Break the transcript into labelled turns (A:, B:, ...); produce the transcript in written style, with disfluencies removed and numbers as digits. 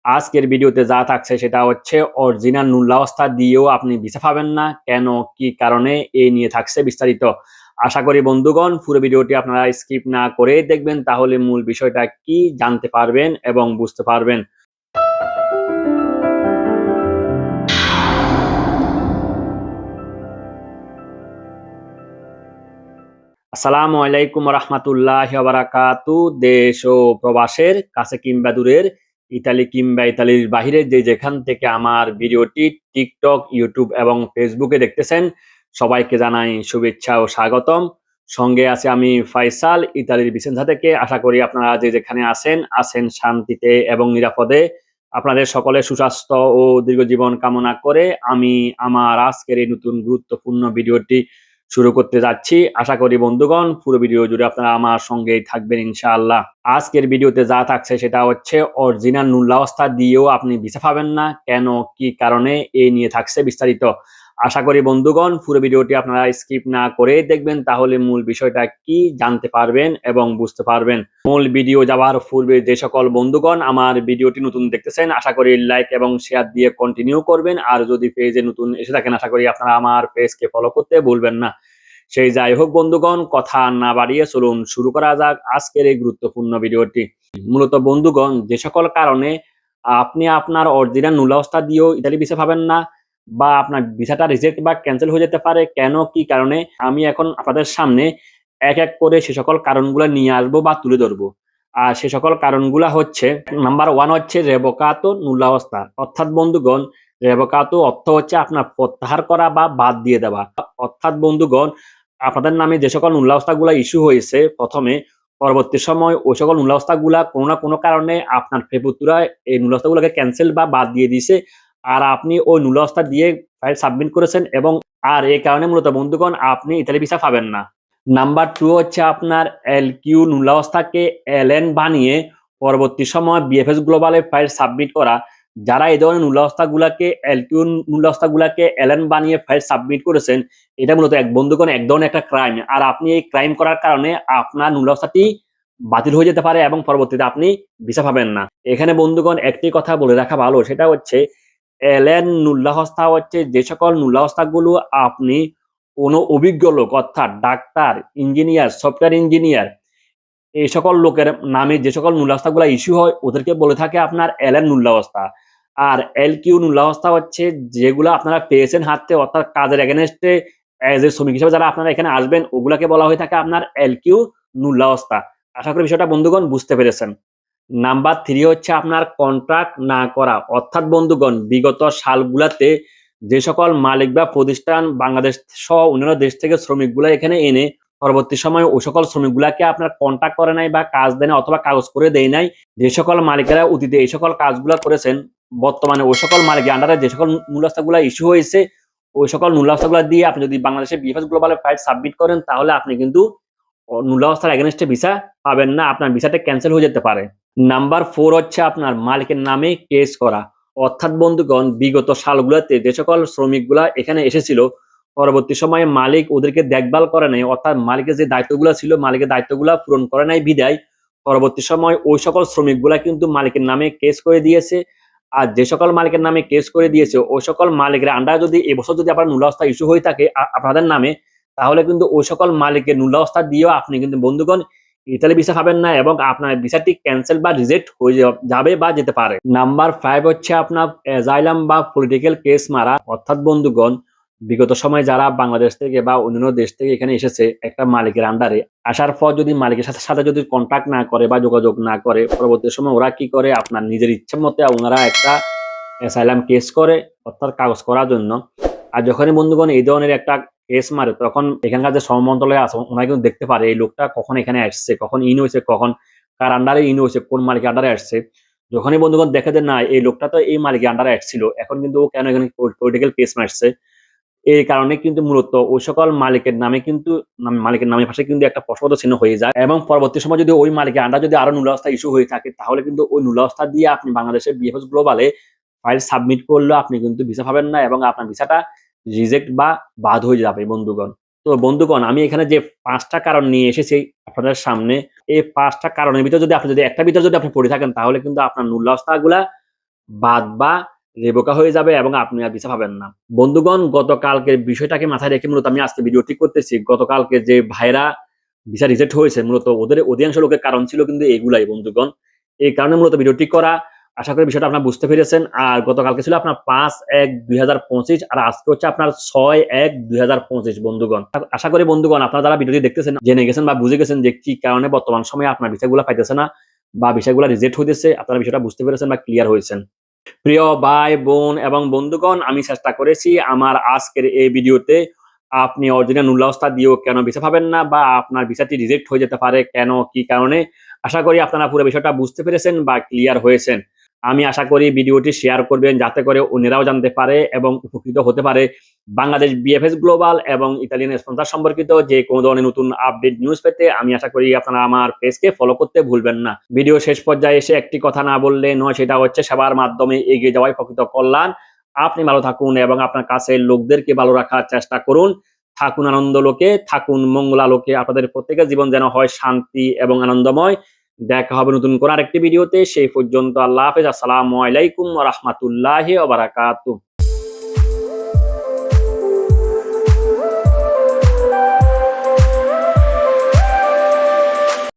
A: আজকের ভিডিওতে যা থাকছে সেটা হচ্ছে অরিজিনাল নুল্লাওস্তা দিয়েও আপনি ভিসা পাবেন না, কেন কি কারণে এই নিয়ে থাকছে বিস্তারিত। আশা করি বন্ধুগণ পুরো ভিডিওটি আপনারা স্কিপ না করে দেখবেন, তাহলে মূল বিষয়টা কি জানতে পারবেন এবং বুঝতে পারবেন। আসসালামু আলাইকুম রহমতুল্লাহ বারাকাতু। দেশ ও প্রবাসের কাছে কিংবা দূরের, ইতালি কিংবা ইতালির বাহিরে যে যেখান থেকে আমার ভিডিওটি টিকটক, ইউটিউব এবং ফেসবুকে দেখতেছেন, সবাইকে জানাই শুভেচ্ছা ও স্বাগতম। সঙ্গে আছে আমি ফয়সাল, ইতালির ভিসেন্সা থেকে। আশা করি আপনারা যে যেখানে আছেন শান্তিতে এবং নিরাপদে। আপনাদের সকলের সুস্বাস্থ্য ও দীর্ঘ জীবন কামনা করে আমি আমার আজকের এই নতুন গুরুত্বপূর্ণ ভিডিওটি শুরু করতে যাচ্ছি। আশা করি বন্ধুগণ পুরো ভিডিও জুড়ে আপনারা আমার সঙ্গেই থাকবেন ইনশাআল্লাহ। আজকের ভিডিওতে যা থাকছে সেটা হচ্ছে অরিজিনাল নুল্লাওস্তা দিয়েও আপনি ভিসা পাবেন না, কেন কি কারণে এই নিয়ে থাকছে বিস্তারিত। আশা করি বন্ধুগণ পুরো ভিডিওটি আপনারা স্কিপ না করে দেখবেন, তাহলে মূল বিষয়টা কি জানতে পারবেন এবং বুঝতে পারবেন। মূল ভিডিও যাওয়ার পূর্বে যে সকল বন্ধুগণ আমার ভিডিওটি নতুন দেখতেছেন, আশা করি লাইক এবং শেয়ার দিয়ে কন্টিনিউ করবেন। আর যদি পেজে নতুন এসে থাকেন, আশা করি আপনারা আমার পেজকে ফলো করতে ভুলবেন না। সেই যাই হোক বন্ধুগণ, কথা না বাড়িয়ে চলুন শুরু করা যাক আজকের এই গুরুত্বপূর্ণ ভিডিওটি। মূলত বন্ধুগণ, যে সকল কারণে আপনি আপনার অরিজিনাল নুল্লাওস্তা দিয়েও ইতালি ভিসা পাবেন না, বা আপনার ভিসাটা রিজেক্ট বা ক্যান্সেল হয়ে যেতে পারে, কেন কি কারণে, আমি এখন আপনাদের সামনে এক এক করে সে সকল কারণগুলো নিয়ে আসবো বা তুলে ধরবো। আর সে সকল কারণগুলো হচ্ছে, নাম্বার ওয়ান হচ্ছে রেভোকাতো নুল্লাওস্তা। অর্থাৎ বন্ধুগণ, রেভোকাতো অর্থ হচ্ছে আপনার প্রত্যাহার করা বা বাদ দিয়ে দেওয়া। অর্থাৎ বন্ধুগণ, আপনাদের নামে যে সকল নুল্লাওস্তাগুলা ইস্যু হয়েছে প্রথমে, পরবর্তী সময় ওই সকল নুল্লাওস্তাগুলা কোনো না কোনো কারণে আপনার ফেপুতুরা এই নুল্লাওস্তাগুলোকে ক্যান্সেল বা বাদ দিয়ে দিয়েছে, আর আপনি ওই নুল্লাওস্তা দিয়ে ফাইল সাবমিট করেছেন, এবং আর এই কারণে মূলত বন্ধুগণ আপনি ইতালি ভিসা পাবেন না। নাম্বার টু হচ্ছে আপনার এলকিউ নুল্লাওস্তাকে এলএন বানিয়ে পরবর্তী সময় বিএফএস গ্লোবালে ফাইল সাবমিট করা। যারা এই ধরনের নুল্লাওস্তাগুলাকে এলকিউ নুল্লাওস্তাগুলাকে এলএন বানিয়ে ফাইল সাবমিট করেছেন, এটা মূলত এক বন্ধুগণ এক ধরনের একটা ক্রাইম। আর আপনি এই ক্রাইম করার কারণে আপনার নুল্লাওস্তাটি বাতিল হয়ে যেতে পারে এবং পরবর্তীতে আপনি ভিসা পাবেন না। এখানে বন্ধুগণ একটি কথা বলে রাখা ভালো, সেটা হচ্ছে এলএন নুল্লাহস্তা হচ্ছে যে সকল নুল্লাহস্তাগুলো আপনি কোনো অভিজ্ঞ লোক, অর্থাৎ ডাক্তার, ইঞ্জিনিয়ার, সফটওয়্যার ইঞ্জিনিয়ার, এই সকল লোকের নামে যে সকল নুল্লাহস্তাগুলো ইস্যু হয় ওদেরকে বলে থাকে আপনার এলএন নুল্লাহস্তা। আর এলকিউ নুল্লাহস্তা হচ্ছে যেগুলো আপনারা পেয়েছেন হাতে, অর্থাৎ কাজের এগেনস্টে এজ এ শ্রমিক হিসেবে যারা আপনারা এখানে আসবেন, ওগুলাকে বলা হয়ে থাকে আপনার এলকিউ নুল্লাহস্তা। আশা করি বিষয়টা বন্ধুগণ বুঝতে পেরেছেন। নাম্বার থ্রি হচ্ছে আপনার কন্ট্রাক্ট না করা। অর্থাৎ বন্ধুগণ, বিগত সালগুলাতে যে সকল মালিক বা প্রতিষ্ঠান বাংলাদেশ সহ অন্যান্য দেশ থেকে শ্রমিকগুলা এখানে এনে পরবর্তী সময়ে ওই সকল শ্রমিকগুলাকে আপনার কন্ট্রাক্ট করে নাই বা কাজ দেয় না অথবা কাগজ করে দেয় নাই, যে সকল মালিকেরা অতীতে এই সকল কাজগুলা করেছেন, বর্তমানে ওই সকল মালিকের আন্ডারে যে সকল নুল্লাস্তাগুলা ইস্যু হয়েছে, ওই সকল নুল্লাস্তাগুলা দিয়ে আপনি যদি বাংলাদেশে বিএফএস গ্লোবালে ফাইল সাবমিট করেন, তাহলে আপনি কিন্তু নুল্লাহস্তার এগেনস্টে ভিসা পাবেন না, আপনার ভিসাটা ক্যান্সেল হয়ে যেতে পারে। নাম্বার ফোর হচ্ছে আপনার মালিকের নামে কেস করা। অর্থাৎ বন্ধুগণ, বিগত সালগুলোতে যে সকল শ্রমিকগুলা এখানে এসেছিল, পরবর্তী সময়ে মালিক ওদেরকে দেখভাল করে নাই, অর্থাৎ মালিকের যে দায়িত্বগুলো ছিল মালিকের দায়িত্বগুলো পূরণ করে নাই বিদায় পরবর্তী সময় ওই সকল শ্রমিকগুলা কিন্তু মালিকের নামে কেস করে দিয়েছে। আর যে সকল মালিকের নামে কেস করে দিয়েছে ওই সকল মালিকের আন্ডার যদি এবছর যদি আপনার নুল্লাহস্তা ইস্যু হয়ে থাকে আপনাদের নামে, তাহলে কিন্তু ওই সকল মালিকের নুল্লাহস্তা দিয়েও আপনি কিন্তু বন্ধুগণ ইতালি ভিসা পাবেন না, এবং আপনার ভিসাটি ক্যান্সেল বা রিজেক্ট হয়ে যাবে বা যেতে পারে। নাম্বার ফাইভ হচ্ছে আপনার অ্যাজাইলাম বা পলিটিক্যাল কেস মারা। অর্থাৎ বন্ধুগণ, বিগত সময় যারা বাংলাদেশ থেকে বা অন্যান্য দেশ থেকে এখানে এসেছে একটা মালিকের আন্ডারে আসার পর যদি মালিকের সাথে সাথে যদি কন্ট্যাক্ট না করে বা যোগাযোগ না করে, পরবর্তী সময় ওরা কি করে, আপনার নিজের ইচ্ছা মতে ওনারা একটা অ্যাসাইলাম কেস করে, অর্থাৎ কাগজ করার জন্য। আর যখনই বন্ধুগণ এই ধরনের একটা কেস মারে, তখন এখানকার যে শ্রম মন্ত্রণালয় আছে ওনারা কিন্তু দেখতে পারে এই লোকটা কখন এখানে আসছে, কখন ইন হয়েছে, কখন কার আন্ডারে ইন হয়েছে, কোন মালিকের আন্ডারে আসছে। যখনই বন্ধুগণ দেখে যে না এই লোকটা তো এই মালিকের আন্ডারে আসছিল, এখন কিন্তু ও কেন এখানে পলিটিক্যাল কেস মারছে, এই কারণে কিন্তু মূলত ওই সকল মালিকের নামে কিন্তু মালিকের নামের পাশে কিন্তু একটা প্রশ্নবোধক চিহ্ন হয়ে যায়, এবং পরবর্তী সময় যদি ওই মালিকের আন্ডার যদি আরো নুল্লাহস্তা ইস্যু হয়ে থাকে, তাহলে কিন্তু ওই নুল্লাহস্তা দিয়ে আপনি বাংলাদেশের বিএফএস গ্লোবালে ফাইল সাবমিট করলেও আপনি কিন্তু ভিসা পাবেন না, এবং আপনার ভিসাটা রিজেক্ট বা বাদ হয়ে যাবে বন্ধুগণ। তো বন্ধুগণ, আমি এখানে যে পাঁচটা কারণ নিয়ে এসেছি আপনাদের সামনে, এই পাঁচটা কারণের ভিতরে যদি আপনি যদি একটা ভিতরে যদি আপনি পড়ে থাকেন, তাহলে কিন্তু আপনার নুল্লাহস্তা গুলা বাদ বা রেবোকা হয়ে যাবে এবং আপনি আর ভিসা পাবেন না। বন্ধুগণ, গতকালকের বিষয়টাকে মাথায় রেখে মূলত আমি আজকে ভিডিওটি করতেছি। গতকালকে যে ভাইরা ভিসা রিজেক্ট হয়েছে মূলত ওদের অধিকাংশ লোকের কারণ ছিল কিন্তু এগুলাই বন্ধুগণ। এই কারণে মূলত ভিডিওটি করা। আশা করি বিষয়টা আপনারা বুঝতে পেরেছেন। আর গতকালকে ছিল আপনার ৫/১/২০২৫ আর আজকে হচ্ছে আপনার ৬/১/২০২৫ বন্ধুগণ। আশা করি বন্ধুগণ আপনারা যারা ভিডিওটি দেখতেছেন জেনে গেছেন বা বুঝে গেছেন যে কি কারণে বর্তমান সময়ে আপনার ভিসাগুলা পাইতেছে না বা ভিসাগুলা রিজেক্ট হইতেছে। আপনারা বিষয়টা বুঝতে পেরেছেন বা ক্লিয়ার হয়েছেন। প্রিয় ভাই, বোন এবং বন্ধুগণ, আমি চেষ্টা করেছি আমার আজকের এই ভিডিওতে আপনি অরিজিনাল নুল্লাহস্তা দিয়েও কেন ভিসা পাবেন না বা আপনার ভিসাটি রিজেক্ট হয়ে যেতে পারে, কেন, কি কারণে। আশা করি আপনারা পুরো বিষয়টা বুঝতে পেরেছেন বা ক্লিয়ার হয়েছেন। আমি আশা করি ভিডিওটি শেয়ার করবেন যাতে করে অন্যরাও জানতে পারে এবং উপকৃত হতে পারে। বাংলাদেশ বিএফএস গ্লোবাল এবং ইতালিয়ান স্পন্সর সম্পর্কিত যে কোনো ধরনের নতুন আপডেট নিউজ পেতে আমি আশা করি আপনারা আমার পেজকে ফলো করতে ভুলবেন না। ভিডিও শেষ পর্যায়ে এসে একটি কথা না বললে নয়, সেটা হচ্ছে সেবার মাধ্যমে এগিয়ে যাওয়াই প্রকৃত কল্যাণ। আপনি ভালো থাকুন এবং আপনার কাছের লোকদেরকে ভালো রাখার চেষ্টা করুন। থাকুন আনন্দ লোকে, থাকুন মঙ্গলালোকে। আপনাদের প্রত্যেকের জীবন যেন হয় শান্তি এবং আনন্দময়। দেখা হবে নতুন কোনো আরেকটি ভিডিওতে। সেই পর্যন্ত আল্লাহ হাফেজ। আসসালামু আলাইকুম ওয়া রাহমাতুল্লাহি ওয়া বারাকাতুহু।